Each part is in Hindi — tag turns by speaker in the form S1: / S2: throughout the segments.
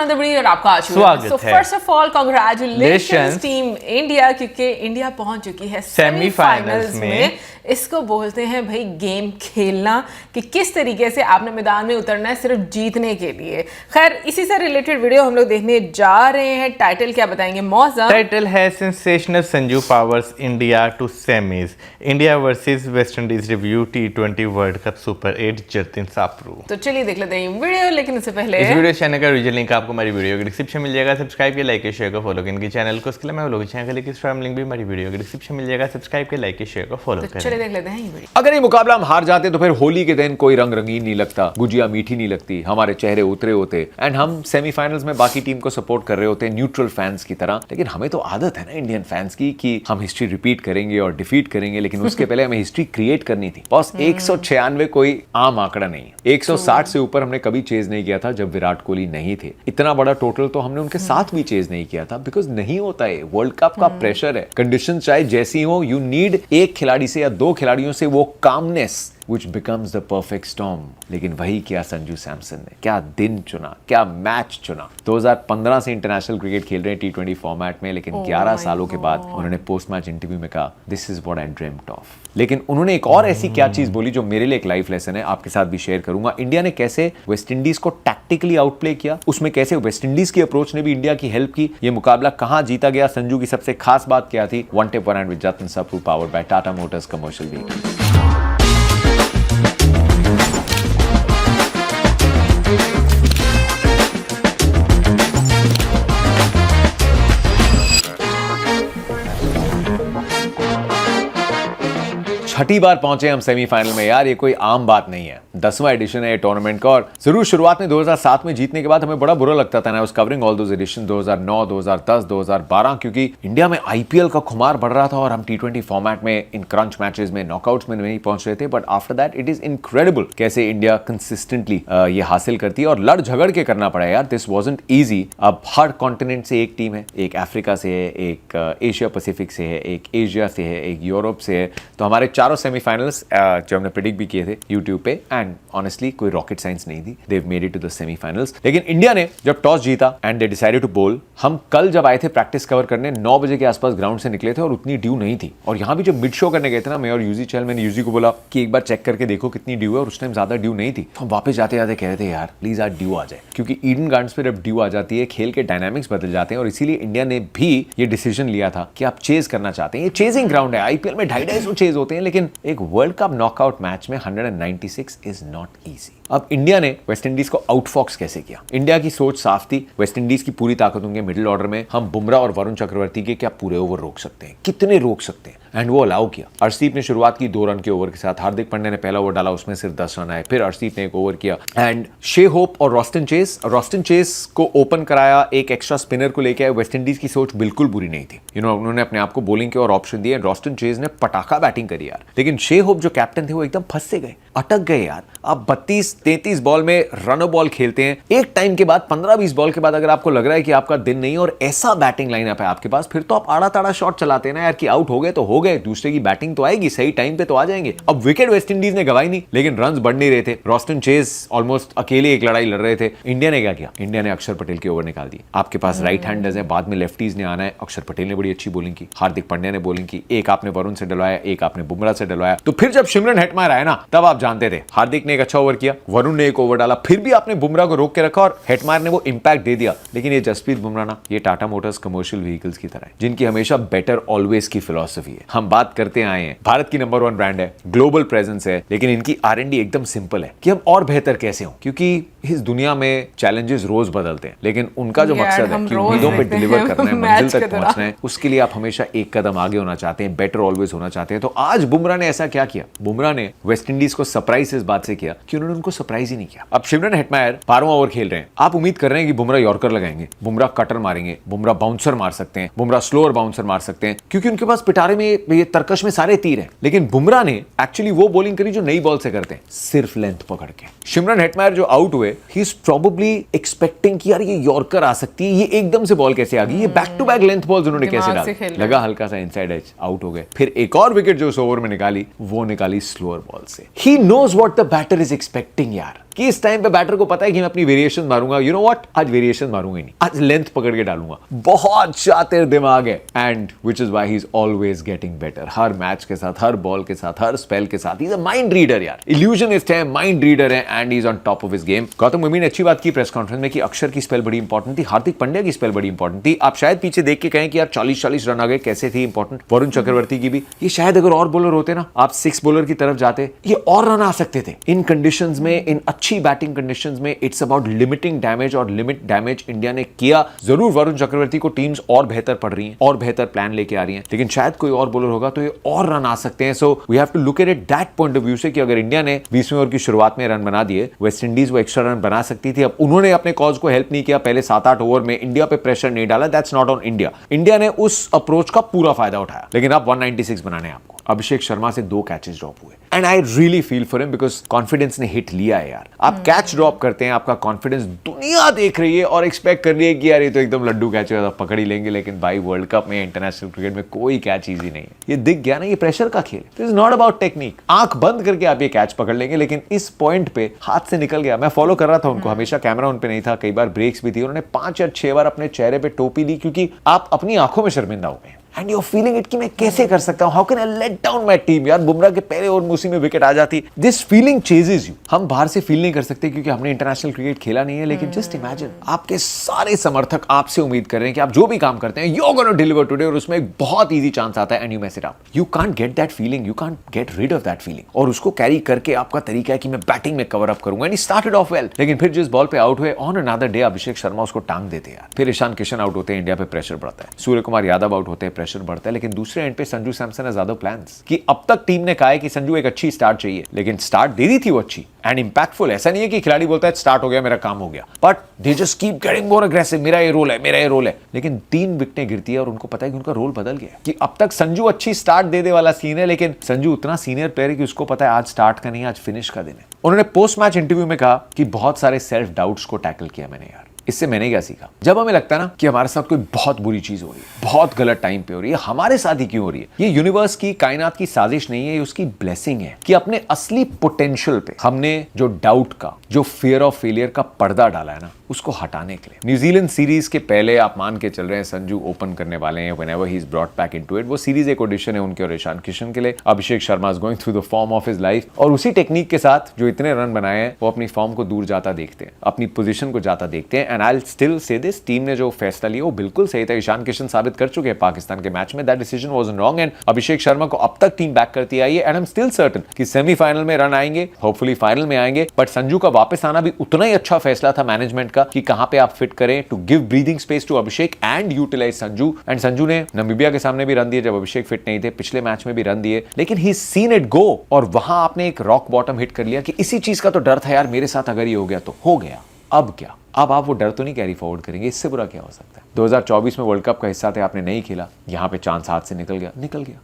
S1: अनदर वीडियो और आपका
S2: स्वागत है।
S1: First of all congratulations team India, क्योंकि इंडिया पहुंच चुकी है सेमीफाइनल्स में। इसको बोलते हैं भाई गेम खेलना, कि किस तरीके से आपने मैदान में उतरना है सिर्फ जीतने के लिए। खैर, इसी से रिलेटेड वीडियो हम लोग देखने जा रहे हैं। टाइटल क्या बताएंगे मौसम?
S2: टाइटल है sensational Sanju powers India to semis, India versus West Indies review T20 world cup super 8 Jatin Sapru.
S1: तो चलिए देख लेते हैं वीडियो, लेकिन उससे पहले
S2: इस वीडियो चैनल का ओरिजिनल लिंक आपको हमारी वीडियो के डिस्क्रिप्शन मिल जाएगा। सब्सक्राइब के लाइक के शेयर को फॉलो करें इनके चैनल को। उसके अलावा लोग चैनल का लिंक भी हमारी वीडियो के डिस्क्रिप्शन मिल जाएगा। सब्सक्राइब के लाइक के शेयर को फॉलो करें।
S1: चलिए देख लेते हैं ये वीडियो।
S3: अगर ये मुकाबला हम हार जाते तो फिर होली के दिन कोई रंग रंगीन नहीं लगता, गुजिया मीठी नहीं लगती, हमारे चेहरे उतरे होते एंड हम सेमीफाइनल्स में बाकी टीम को सपोर्ट कर रहे होते न्यूट्रल फैंस की तरह। लेकिन हमें तो आदत है ना इंडियन फैंस की कि हम हिस्ट्री रिपीट करेंगे और डिफीट करेंगे, लेकिन उसके पहले हमें हिस्ट्री क्रिएट करनी थी। बस 196 कोई आम आंकड़ा नहीं है। 160 से ऊपर हमने कभी चेज नहीं किया था जब विराट कोहली नहीं थे। इतना बड़ा टोटल तो हमने उनके साथ भी चेज नहीं किया था, बिकॉज नहीं होता है। वर्ल्ड कप का प्रेशर है, कंडीशन चाहे जैसी हो, यू नीड एक खिलाड़ी से या दो खिलाड़ियों से वो calmness which becomes the perfect storm। लेकिन वही किया संजू सैमसन ने। क्या दिन चुना, क्या मैच चुना। 2015 से इंटरनेशनल क्रिकेट खेल रहे हैं T20 फॉर्मेट में, लेकिन 11 सालों के बाद उन्होंने पोस्ट मैच इंटरव्यू में कहा this is what I dreamed of. लेकिन उन्होंने एक और ऐसी क्या चीज बोली जो मेरे लिए एक लाइफ लेसन है, आपके साथ भी शेयर करूंगा। इंडिया ने कैसे वेस्ट इंडीज को टैक्टिकली आउटप्ले किया, उसमें कैसे वेस्ट इंडीज की अप्रोच ने भी इंडिया की हेल्प की। ये मुकाबला कहां जीता गया, संजू की सबसे खास बात क्या थी। One tip one hand with Jatin Sapru, powered by Tata Motors commercial vehicle. छठी बार पहुंचे हम सेमीफाइनल में यार, ये कोई आम बात नहीं है। 10वां एडिशन है टूर्नामेंट का। और जरूर शुरुआत में 2007 में जीतने के बाद हमें बड़ा बुरा लगता था ना। I was covering all those edition 2009, 2010, 2012, क्योंकि इंडिया में आईपीएल का खुमार बढ़ रहा था और हम T20 फॉर्मेट में इन क्रंच मैचेस में, नॉकआउट्स में नहीं पहुंच रहे थे। But after that it is incredible कैसे इंडिया कंसिस्टेंटली ये हासिल करती है, और लड़ झगड़ के करना पड़ा यार। This wasn't easy. अब हर कॉन्टिनेंट से एक टीम है, एक अफ्रीका से है, एक एशिया पैसिफिक से है, एक एशिया से है, एक यूरोप से है। तो हमारे चारों सेमीफाइनल्स जो हमने प्रेडिक्ट भी किए थे यूट्यूब पे, एंड ऑनेस्टली कोई रॉकेट साइंस नहीं थी। They made it to the semifinals. लेकिन इंडिया ने जब टॉस जीता एंड दे डिसाइडेड टू बोल। हम कल जब आए थे प्रैक्टिस कवर करने, 9 बजे के आसपास ग्राउंड से निकले थे और उतनी ड्यू नहीं थी। और यहाँ भी जब मिड शो करने गए थे ना, मैं और यूजी चहल, मैंने यूजी को बोला कि एक बार चेक करके देखो कितनी ड्यू है, और उस टाइम ज्यादा ड्यू नहीं थी। तो हम वापस जाते जाते कह रहे थे यार प्लीज आज ड्यू आ जाए, क्योंकि ईडन गार्डन्स पे जब ड्यू आ जाती है खेल के डायनामिक्स बदल जाते हैं। और इसीलिए इंडिया ने भी ये डिसीजन लिया था कि आप चेज करना चाहते हैं। ये चेजिंग ग्राउंड है। आईपीएल में 250 चेज होते हैं, लेकिन एक वर्ल्ड कप नॉकआउट मैच में 196 इज नॉट इजी। अब इंडिया ने वेस्ट इंडीज को आउटफॉक्स कैसे किया? इंडिया की सोच साफ थी, वेस्ट इंडीज की पूरी ताकत उनके मिडिल ऑर्डर में। हम बुमराह और वरुण चक्रवर्ती के क्या पूरे ओवर रोक सकते हैं, कितने रोक सकते हैं, एंड वो अलाउ किया। अर्शदीप ने शुरुआत की 2 रन के ओवर के साथ। हार्दिक पांड्या ने पहला ओवर डाला, उसमें सिर्फ 10 रन आए। फिर अर्शदीप ने एक ओवर किया, एंड शे होप और रॉस्टन चेस को ओपन कराया, एक एक्स्ट्रा स्पिनर को लेके आए। वेस्ट इंडीज की सोच बिल्कुल बुरी नहीं थी। उन्होंने अपने आप को बॉलिंग के और ऑप्शन दिए। रॉस्टन चेस ने पटाखा बैटिंग करी यार, लेकिन शे होप जो कैप्टन थे वो एकदम फंस से गए, अटक गए यार। आप 32-33 बॉल में रन बॉल खेलते हैं। एक टाइम के बाद 15-20 बॉल के बाद अगर आपको लग रहा है कि आपका दिन नहीं और ऐसा बैटिंग लाइनअप है आपके पास, फिर तो आप आड़ा ताड़ा शॉट चलाते हैं ना यार, कि आउट हो गए तो हो गए, दूसरे की बैटिंग तो आएगी, सही टाइम पे तो आ जाएंगे। अब विकेट वेस्ट इंडीज ने गवाई नहीं, लेकिन रन्स बढ़ नहीं रहे थे। रॉस्टन चेस ऑलमोस्ट अकेले एक लड़ाई लड़ रहे थे। इंडिया ने क्या किया? इंडिया ने अक्षर पटेल के ओवर निकाल दिए। आपके पास राइट हैंडर्स हैं, बाद में लेफ्टीज ने आना है। अक्षर पटेल ने बड़ी अच्छी बॉलिंग की, हार्दिक पांड्या ने बॉलिंग की। एक आपने वरुण से डलवाया, एक आपने बुमराह से डलवाया। तो फिर जब शिमरन हेटमायर आया ना, तब आप जानते थे हार्दिक ने एक अच्छा ओवर किया, वरुण ने एक ओवर डाला, फिर भी आपने बुमराह को रोक के रखा और हेटमायर ने वो इंपैक्ट दे दिया। लेकिन ये जसप्रीत बुमराह ना, ये टाटा मोटर्स कमर्शियल व्हीकल्स की तरह है, जिनकी हमेशा बेटर ऑलवेज की फिलॉसफी है। हम बात करते आए हैं, भारत की नंबर 1 ब्रांड है, ग्लोबल प्रेजेंस है, लेकिन इनकी R&D एकदम सिंपल है कि हम और बेहतर कैसे हो। क्योंकि इस दुनिया में चैलेंजेस रोज बदलते हैं, लेकिन उनका जो मकसद है कि उम्मीदों पे डिलीवर करना है, मंजिल तक पहुंचना है, उसके लिए आप हमेशा एक कदम आगे होना चाहते हैं, बेटर ऑलवेज होना चाहते हैं। तो आज बुमराह ने ऐसा क्या किया? बुमराह ने वेस्ट इंडीज को सरप्राइज इस बात से किया कि उन्होंने उनको सरप्राइज ही नहीं किया। अब शिमरन हेटमायर 12वां ओवर खेल रहे हैं। आप उम्मीद कर रहे हैं कि बुमराह यॉर्कर लगाएंगे, बुमराह कटर मारेंगे, बुमराह बाउंसर मार सकते हैं, बुमराह स्लोअर बाउंसर मार सकते हैं, क्योंकि उनके पास पिटारे में ये तरकश में सारे तीर हैं। लेकिन बुमराह ने एक्चुअली वो बॉलिंग करी जो नई बॉल से करते हैं, सिर्फ लेंथ पकड़ के। शिमरन हेटमायर जो आउट हुए, ही इज प्रोबेबली एक्सपेक्टिंग कि यार ये यॉर्कर आ सकती है, ये एकदम से बॉल कैसे आ गई, ये back to back length balls उन्होंने कैसे डाला, लगा हल्का सा इनसाइड एज, आउट हो गए। फिर एक और विकेट जो उस ओवर में निकाली, वो निकाली स्लोअर बॉल से। He knows what the batter is expecting यार। कि इस टाइम पे बैटर को पता है कि मैं अपनी वेरिएशन मारूंगा, यू नो व्हाट, आज वेरिएशन मारूंगा ही नहीं, आज लेंथ पकड़ के डालूंगा। बहुत शातिर दिमाग है, and which is why he is always getting better. Her match के साथ, हर बॉल के साथ, हर स्पेल के साथ, he is a mind reader यार, इल्यूजनिस्ट है, माइंड रीडर है, and he is on top of his game. Gautam गंभीर ने अच्छी बात की प्रेस कॉन्फ्रेंस में कि अक्षर की स्पेल बड़ी इंपॉर्टेंट थी, हार्दिक पांड्या की स्पेल बड़ी इंपॉर्टेंट थी। आप शायद पीछे देख के कहें कि यार 40-40 रन आ गए, कैसे थी इंपॉर्टेंट। वरुण चक्रवर्ती की भी, ये शायद अगर और बॉलर होते ना, आप 6 बॉलर की तरफ जाते, ये और रन आ सकते थे। इन कंडीशंस में, इन अच्छी बैटिंग कंडीशंस में, इट्स अबाउट लिमिटिंग डैमेज, और लिमिट डैमेज इंडिया ने किया। जरूर वरुण चक्रवर्ती को टीम्स और बेहतर पड़ रही हैं, और बेहतर प्लान लेके आ रही हैं, लेकिन शायद कोई और बॉलर होगा तो ये और रन आ सकते हैं। So we have to look at it that point of view से कि अगर इंडिया ने 20वें ओवर की शुरुआत में रन बना दिए, वेस्ट इंडीज वो एक्स्ट्रा रन बना सकती थी। अब उन्होंने अपने कॉज को हेल्प नहीं किया, पहले 7-8 ओवर में इंडिया पे प्रेशर नहीं डाला, that's not on India. India ने उस अप्रोच का पूरा फायदा उठाया, लेकिन अब 196 बनाने आपको। अभिषेक शर्मा से 2 कैचेस ड्रॉप हुए, and I really feel for him because confidence ने हिट लिया है यार। आप कैच ड्रॉप करते हैं, आपका कॉन्फिडेंस दुनिया देख रही है और एक्सपेक्ट कर रही है कि यार ये तो एकदम लड्डू कैच है, पकड़ ही लेंगे, लेकिन भाई वर्ल्ड कप में, इंटरनेशनल क्रिकेट में कोई कैच इजी नहीं है। ये दिख गया ना, ये प्रेशर का खेल, this is not about technique. आंख बंद करके आप ये कैच पकड़ लेंगे, लेकिन इस पॉइंट पे हाथ से निकल गया। मैं फॉलो कर रहा था उनको, हमेशा कैमरा उन पे नहीं था, कई बार ब्रेक्स भी थी, उन्होंने 5 या 6 बार अपने चेहरे पे टोपी ली, क्योंकि आप अपनी आंखों में शर्मिंदा हो गए and you are feeling it कि मैं कैसे कर सकता हूं, how can I let down my team. यार बुमराह के पहले ओवर में उसी में विकेट आ जाती, दिस फीलिंग चेजेस यू। हम बाहर से फील नहीं कर सकते क्योंकि हमने इंटरनेशनल क्रिकेट खेला नहीं है, लेकिन जस्ट इमेजिन आपके सारे समर्थक आपसे उम्मीद कर रहे हैं कि आप जो भी काम करते हैं, you are gonna deliver today, और उसमें एक बहुत ईजी चांस आता है and you mess it up. You can't get that feeling, you can't get rid of that feeling, और उसको कैरी करके आपका तरीका है कि मैं बैटिंग में कवर अप करूंगा, and he started off well. लेकिन फिर जिस बॉल पे आउट हुए, on another day Abhishek Sharma उसको टांग देते हैं, फिर ईशान किशन आउट होते हैं, इंडिया पे प्रेशर बढ़ता है, सूर्य कुमार यादव आउट होते हैं, प्रेशर बढ़ता है। लेकिन दूसरे एंड पे Sanju Samson has other plans कि अब तक टीम ने कहा है कि संजू एक अच्छी स्टार्ट चाहिए, लेकिन स्टार्ट दे दी थी वो अच्छी एंड इंपैक्टफुल। ऐसा नहीं है कि खिलाड़ी बोलता है स्टार्ट हो गया मेरा काम हो गया, but they just keep getting more aggressive, मेरा ये रोल है, मेरा ये रोल है। लेकिन 3 विकेटें गिरती है और उनको पता है कि उनका रोल बदल गया, कि अब तक संजू अच्छी स्टार्ट दे दे वाला सीन है, लेकिन संजू उतना सीनियर प्लेयर है कि उसको पता है आज स्टार्ट का नहीं, आज फिनिश का दिन है। उन्होंने पोस्ट मैच इंटरव्यू में कहा कि बहुत सारे सेल्फ डाउट्स को टैकल किया मैंने यार। इससे मैंने क्या सीखा, जब हमें लगता है ना कि हमारे साथ कोई बहुत बुरी चीज हो रही है, बहुत गलत टाइम पे हो रही है, हमारे साथ ही क्यों हो रही है, ये यूनिवर्स की, कायनात की साजिश नहीं है, ये उसकी ब्लेसिंग है कि अपने असली पोटेंशियल पे हमने जो डाउट का, जो फियर ऑफ फेलियर का पर्दा डाला है ना, उसको हटाने के लिए। न्यूजीलैंड सीरीज के पहले आप मान के चल रहे हैं संजू ओपन करने वाले हैं, whenever he is brought back into it. वो सीरीज एक ऑडिशन है उनके और ईशान किशन के लिए। Abhishek Sharma is going through the form of his life, और उसी टेक्निक के साथ जो इतने रन बनाए हैं, वो अपनी फॉर्म को दूर जाता देखते हैं, अपनी पोजीशन को जाता देखते हैं। And I will still say this, team ने जो फैसला लिया वो बिल्कुल सही था। ईशान किशन साबित कर चुके हैं पाकिस्तान के मैच में, that decision wasn't wrong, and Abhishek Sharma को अब तक टीम बैक करती आई है, and I am still certain कि सेमीफाइनल में रन आएंगे, होपफुली फाइनल में आएंगे। बट संजू का वापस आना भी उतना ही अच्छा फैसला था मैनेजमेंट का कि कहां पे आप फिट करें, to give breathing space to Abhishek and utilize Sanju. And Sanju ने नामीबिया के सामने भी रन दिए जब अभिषेक फिट नहीं थे, पिछले मैच में भी रन दिए, लेकिन ही सीन इट गो, और वहां आपने एक रॉक बॉटम हिट कर लिया कि इसी चीज का तो डर था यार, मेरे साथ अगर ये हो गया तो हो गया, अब क्या। अब आप वो डर तो नहीं कैरी फॉरवर्ड करेंगे, इससे बुरा क्या हो सकता है। 2024 में वर्ल्ड कप का हिस्सा थे, आपने नहीं खेला, यहाँ पे चांस हाथ से निकल गया,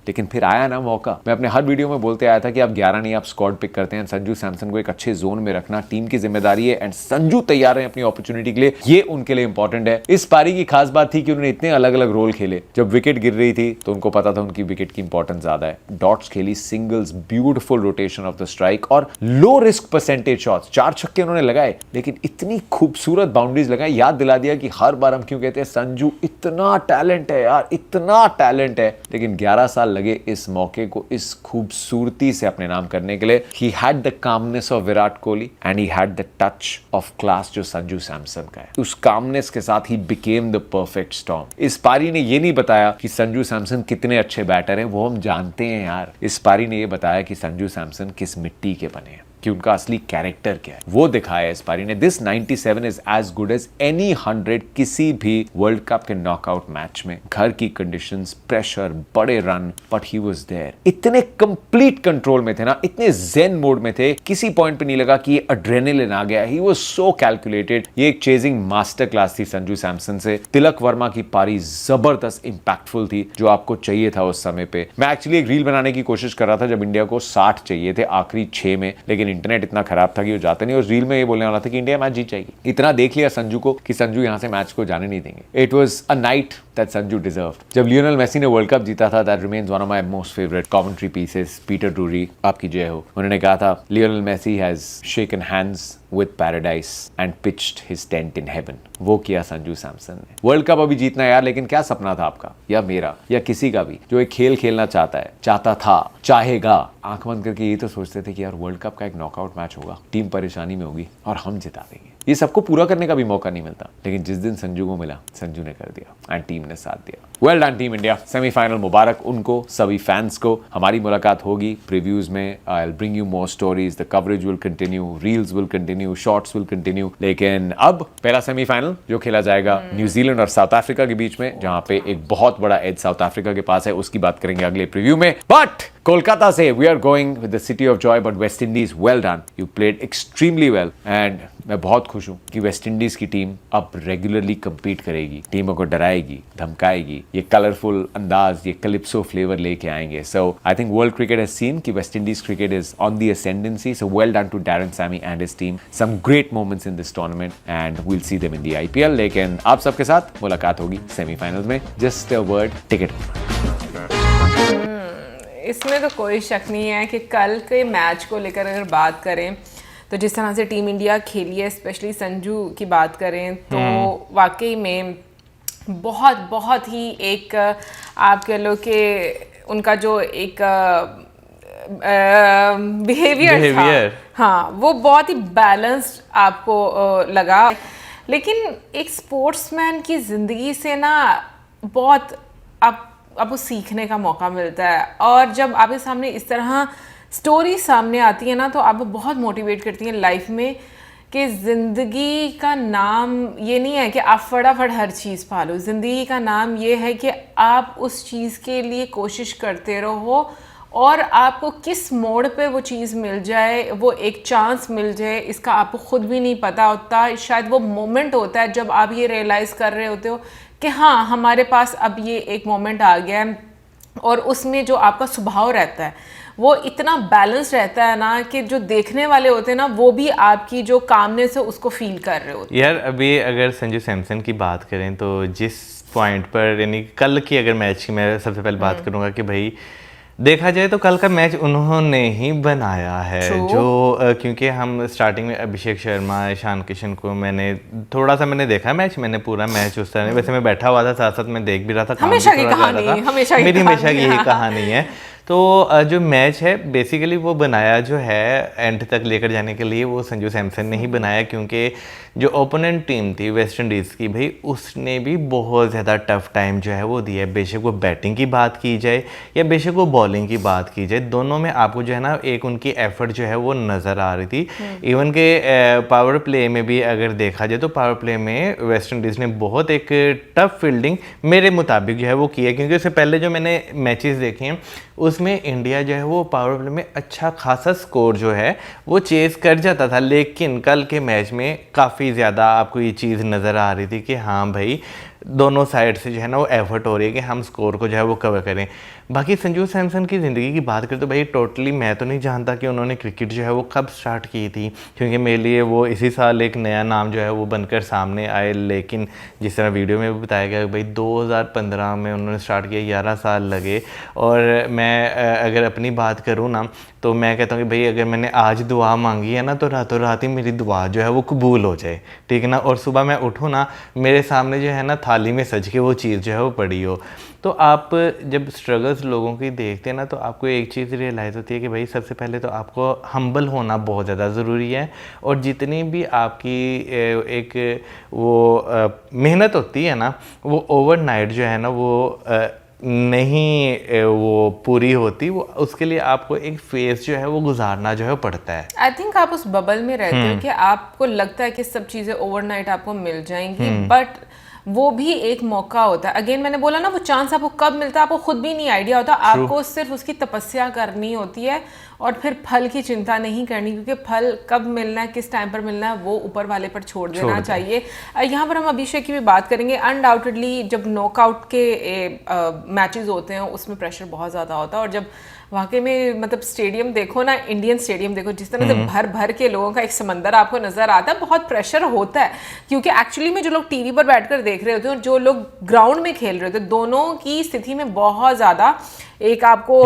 S3: लेकिन फिर आया ना मौका। मैं अपने हर वीडियो में बोलते आया था कि आप 11 नहीं, आप स्क्वाड पिक करते हैं, संजू सैमसन को एक अच्छे जोन में रखना टीम की जिम्मेदारी है, एंड संजू तैयार है अपनी अपॉर्चुनिटी के लिए, ये उनके लिए इंपॉर्टेंट है। इस पारी की खास बात थी कि उन्होंने इतने अलग अलग रोल खेले, जब विकेट गिर रही थी तो उनको पता था उनकी विकेट की इंपॉर्टेंस ज्यादा है, डॉट्स खेली, singles, beautiful rotation of the strike, और लो रिस्क परसेंटेज शॉट्स, 4 छक्के उन्होंने लगाए, लेकिन इतनी खूबसूरत बाउंड्रीज लगाई, याद दिला दिया कि हर बार हम क्यों कहते हैं संजू इतना टैलेंट है यार, इतना टैलेंट है। लेकिन 11 साल लगे इस मौके को इस खूबसूरती से अपने नाम करने के लिए। He had the calmness of Virat Kohli and he had the touch of class जो संजू सैमसन का है। उस कामनेस के साथ he became the perfect storm. इस पारी ने ये नहीं बताया कि संजू सैमसन कितने अच्छे बैटर हैं, वो हम जानते हैं यार। इस पारी ने ये बताया कि संजू सैमसन किस मिट्टी के बने हैं, कि उनका असली कैरेक्टर क्या है, वो दिखाया इस पारी ने। This 97 is as good as any 100 किसी भी वर्ल्ड कप के नॉकआउट मैच में। घर की कंडीशंस, प्रेशर, बड़े run, but he was there. इतने कंप्लीट कंट्रोल में थे ना, इतने जेन मोड में थे, किसी पॉइंट पे नहीं लगा कि ये एड्रेनलिन आ गया। He was so calculated. ये एक चेजिंग मास्टर क्लास थी संजू सैमसन से। तिलक वर्मा की पारी जबरदस्त इंपैक्टफुल थी, जो आपको चाहिए था उस समय पे। मैं एक्चुअली एक रील बनाने की कोशिश कर रहा था जब इंडिया को 60 चाहिए थे आखिरी 6 में, लेकिन इंटरनेट इतना खराब था कि वो जाते नहीं। और रील में ये बोलने वाला था कि इंडिया मैच जीत जाएगी। इतना देख लिया संजू को कि संजू यहां से मैच को जाने नहीं देंगे। It was a night that Sanju deserved. जब लियोनेल मेसी ने वर्ल्ड कप जीता था, that remains one of my most favourite commentary pieces. Peter Drury, आपकी जय हो, उन्होंने कहा था Lionel Messi has shaken hands with paradise and pitched his tent in heaven. वो किया संजू सैमसन ने। वर्ल्ड कप अभी जीतना है यार, लेकिन क्या सपना था आपका या मेरा या किसी का भी जो एक खेल खेलना चाहता है, चाहता था, चाहेगा, आंख बंद करके ये तो सोचते थे कि यार वर्ल्ड कप का एक नॉकआउट मैच होगा, टीम परेशानी में होगी और हम जिता देंगे। ये सबको पूरा करने का भी मौका नहीं मिलता, लेकिन जिस दिन संजू को मिला, संजू ने कर दिया एंड टीम ने साथ दिया। Well done team India, semifinal मुबारक उनको, सभी फैंस को। हमारी मुलाकात होगी प्रीव्यूज में। I will bring you more stories, the coverage will continue, reels will continue, shorts will continue. लेकिन अब पहला सेमीफाइनल जो खेला जाएगा न्यूजीलैंड और साउथ अफ्रीका के बीच में, जहां पे एक बहुत बड़ा एज साउथ अफ्रीका के पास है, उसकी बात करेंगे अगले प्रीव्यू में। बट कोलकाता से we are going with the city of joy, but West Indies, well done, you played extremely well and मैं बहुत खुश हूं कि वेस्ट इंडीज की टीम अब रेगुलरली compete करेगी, टीमों को डराएगी, धमकाएगी, ये कलरफुल अंदाज, ये कैलिप्सो फ्लेवर लेके आएंगे। So I think world cricket has seen कि West Indies cricket is on the ascendancy, so well done to Darren Sammy and his team. Some great moments in this tournament and we'll see them in the IPL. लेकिन आप सबके साथ मुलाकात होगी सेमीफाइनल में। Just a word, ticket.
S1: इसमें तो कोई शक नहीं है कि कल के मैच को लेकर अगर बात करें तो जिस तरह से टीम इंडिया खेली है, स्पेशली संजू की बात करें तो वाकई में बहुत बहुत ही एक आप कह लो कि उनका जो एक बिहेवियर था, हाँ, वो बहुत ही बैलेंस्ड आपको लगा। लेकिन एक स्पोर्ट्समैन की ज़िंदगी से ना बहुत आपको सीखने का मौका मिलता है, और जब आपके सामने इस तरह स्टोरी सामने आती है ना तो आपको बहुत मोटिवेट करती है लाइफ में कि ज़िंदगी का नाम ये नहीं है कि आप फटाफट हर चीज़ पालो। ज़िंदगी का नाम ये है कि आप उस चीज़ के लिए कोशिश करते रहो, और आपको किस मोड़ पे वो चीज़ मिल जाए, वो एक चांस मिल जाए, इसका आपको खुद भी नहीं पता होता। शायद वो मोमेंट होता है जब आप ये रियलाइज़ कर रहे होते हो कि हाँ, हमारे पास अब ये एक मोमेंट आ गया है, और उसमें जो आपका स्वभाव रहता है वो इतना बैलेंस रहता है ना कि जो देखने वाले होते हैं ना वो भी आपकी जो कामनेस है उसको फील कर रहे होते हैं।
S2: यार अभी अगर संजू सैमसन की बात करें तो जिस पॉइंट पर, यानी कल की अगर मैच की मैं सबसे पहले बात करूंगा कि भाई देखा जाए तो कल का मैच उन्होंने ही बनाया है। जो क्योंकि हम स्टार्टिंग में अभिषेक शर्मा, ईशान किशन को मैंने थोड़ा सा देखा मैच, मैंने पूरा मैच उस तरह, वैसे मैं बैठा हुआ था, साथ साथ मैं देख भी रहा था,
S1: हमेशा की कहानी,
S2: मेरी हमेशा की यही कहानी है। तो जो मैच है बेसिकली वो बनाया जो है एंड तक लेकर जाने के लिए वो संजू सैमसन ने ही बनाया, क्योंकि जो ओपोनेंट टीम थी वेस्ट इंडीज़ की, भाई उसने भी बहुत ज़्यादा टफ टाइम जो है वो दिया है। बेशक वो बैटिंग की बात की जाए या बेशक वो बॉलिंग की बात की जाए, दोनों में आपको जो है ना एक उनकी एफर्ट जो है वो नज़र आ रही थी। इवन के पावर प्ले में भी अगर देखा जाए तो पावर प्ले में वेस्ट इंडीज़ ने बहुत एक टफ फील्डिंग मेरे मुताबिक जो है वो की है, क्योंकि उससे पहले जो मैंने मैचेस देखे हैं उसमें इंडिया जो है वो पावर प्ले में अच्छा खासा स्कोर जो है वो चेस कर जाता था। लेकिन कल के मैच में काफ़ी ज़्यादा आपको ये चीज़ नज़र आ रही थी कि हाँ भाई दोनों साइड से जो है ना वो एफर्ट हो रही है कि हम स्कोर को जो है वो कवर करें। बाकी संजू सैमसन की ज़िंदगी की बात करें तो भाई टोटली मैं तो नहीं जानता कि उन्होंने क्रिकेट जो है वो कब स्टार्ट की थी, क्योंकि मेरे लिए वो इसी साल एक नया नाम जो है वो बनकर सामने आए। लेकिन जिस तरह वीडियो में भी बताया गया भाई 2015 में उन्होंने स्टार्ट किया, 11 साल लगे। और मैं अगर अपनी बात करूँ ना तो मैं कहता हूँ कि भाई अगर मैंने आज दुआ मांगी है ना तो रातों रात ही मेरी दुआ जो है वो कबूल हो जाए, ठीक है ना। और सुबह मैं उठूँ ना मेरे सामने जो है ना थाली में सज के वो चीज़ जो है वो पड़ी हो। तो आप जब स्ट्रगल्स लोगों की देखते हैं ना तो आपको एक चीज़ रियलाइज़ होती है कि भाई सबसे पहले तो आपको हम्बल होना बहुत ज़्यादा ज़रूरी है, और जितनी भी आपकी एक वो मेहनत होती है ना वो ओवरनाइट जो है ना वो नहीं वो पूरी होती, वो उसके लिए आपको एक फेज जो है वो गुजारना जो है पड़ता है।
S1: आई थिंक आप उस बबल में रहते हो कि आपको लगता है कि सब चीज़ें ओवरनाइट आपको मिल जाएंगी, बट वो भी एक मौका होता है। अगेन मैंने बोला ना वो चांस आपको कब मिलता है आपको खुद भी नहीं आइडिया होता। आपको सिर्फ उसकी तपस्या करनी होती है और फिर फल की चिंता नहीं करनी, क्योंकि फल कब मिलना है किस टाइम पर मिलना है वो ऊपर वाले पर छोड़ देना चाहिए। यहाँ पर हम अभिषेक की भी बात करेंगे। अनडाउटेडली जब नॉकआउट के मैचेस होते हैं उसमें प्रेशर बहुत ज़्यादा होता है, और जब वाकई में मतलब स्टेडियम देखो ना, इंडियन स्टेडियम देखो, जिस तरह से भर भर के लोगों का एक समंदर आपको नजर आता है, बहुत प्रेशर होता है। क्योंकि एक्चुअली में जो लोग टीवी पर बैठकर देख रहे होते हैं और जो लोग ग्राउंड में खेल रहे होते हैं, दोनों की स्थिति में बहुत ज़्यादा एक आपको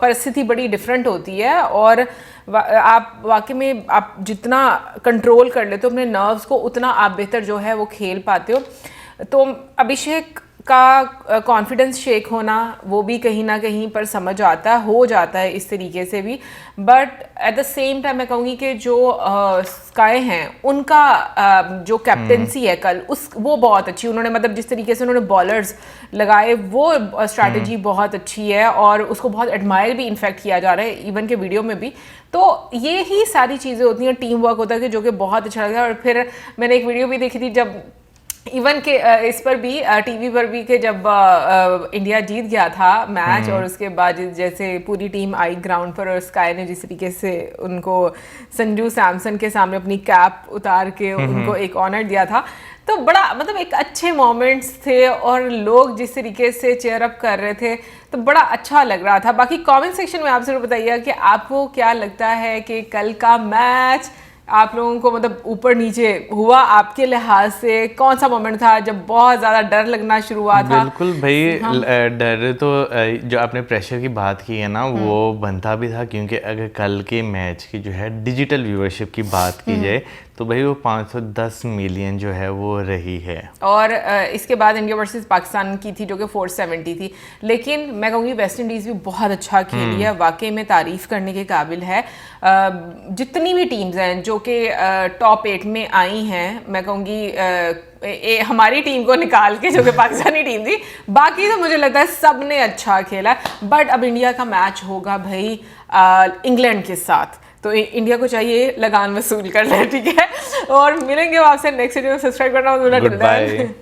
S1: परिस्थिति बड़ी डिफरेंट होती है। और आप वाकई में आप जितना कंट्रोल कर लेते हो अपने नर्व्स को, उतना आप बेहतर जो है वो खेल पाते हो। तो अभिषेक का कॉन्फिडेंस शेक होना वो भी कहीं ना कहीं पर समझ आता है, हो जाता है इस तरीके से भी। But at the same time मैं कहूँगी कि जो स्काई हैं उनका जो कैप्टेंसी है कल वो बहुत अच्छी, उन्होंने मतलब जिस तरीके से उन्होंने बॉलर्स लगाए वो स्ट्रैटेजी बहुत अच्छी है और उसको बहुत एडमायर भी इनफैक्ट किया जा रहा है इवन के वीडियो में भी। तो ये ही सारी चीज़ें होती हैं, टीम वर्क होता है कि जो कि बहुत अच्छा लगता है। और फिर मैंने एक वीडियो भी देखी थी जब इवन के इस पर भी टीवी पर भी कि जब इंडिया जीत गया था मैच और उसके बाद जैसे पूरी टीम आई ग्राउंड पर और स्काई ने जिस तरीके से उनको संजू सैमसन के सामने अपनी कैप उतार के उनको एक ऑनर दिया था, तो बड़ा मतलब एक अच्छे मोमेंट्स थे और लोग जिस तरीके से चेयर अप कर रहे थे तो बड़ा अच्छा लग रहा था। बाकी कमेंट सेक्शन में आप जरूर बताइए कि आपको क्या लगता है कि कल का मैच आप लोगों को मतलब ऊपर नीचे हुआ, आपके लिहाज से कौन सा मोमेंट था जब बहुत ज़्यादा डर लगना शुरू हुआ था?
S2: बिल्कुल भाई, डर तो जो आपने प्रेशर की बात की है ना वो बनता भी था, क्योंकि अगर कल के मैच की जो है डिजिटल व्यूअरशिप की बात की जाए तो भाई वो 510 मिलियन जो है वो रही है। और
S1: इसके बाद इंडिया वर्सेस पाकिस्तान की थी जो कि 470 थी। लेकिन मैं कहूँगी वेस्ट इंडीज़ भी बहुत अच्छा खेली है, वाकई में तारीफ़ करने के काबिल है। जितनी भी टीम्स हैं जो कि टॉप 8 में आई हैं, मैं कहूँगी हमारी टीम को निकाल के जो कि पाकिस्तानी टीम थी, बाकी तो मुझे लगता है सब ने अच्छा खेला। बट अब इंडिया का मैच होगा भाई इंग्लैंड के साथ, तो इंडिया को चाहिए लगान वसूल कर ले, ठीक है। और मिलेंगे आपसे नेक्स्ट वीडियो में, सब्सक्राइब करना।
S2: Good bye.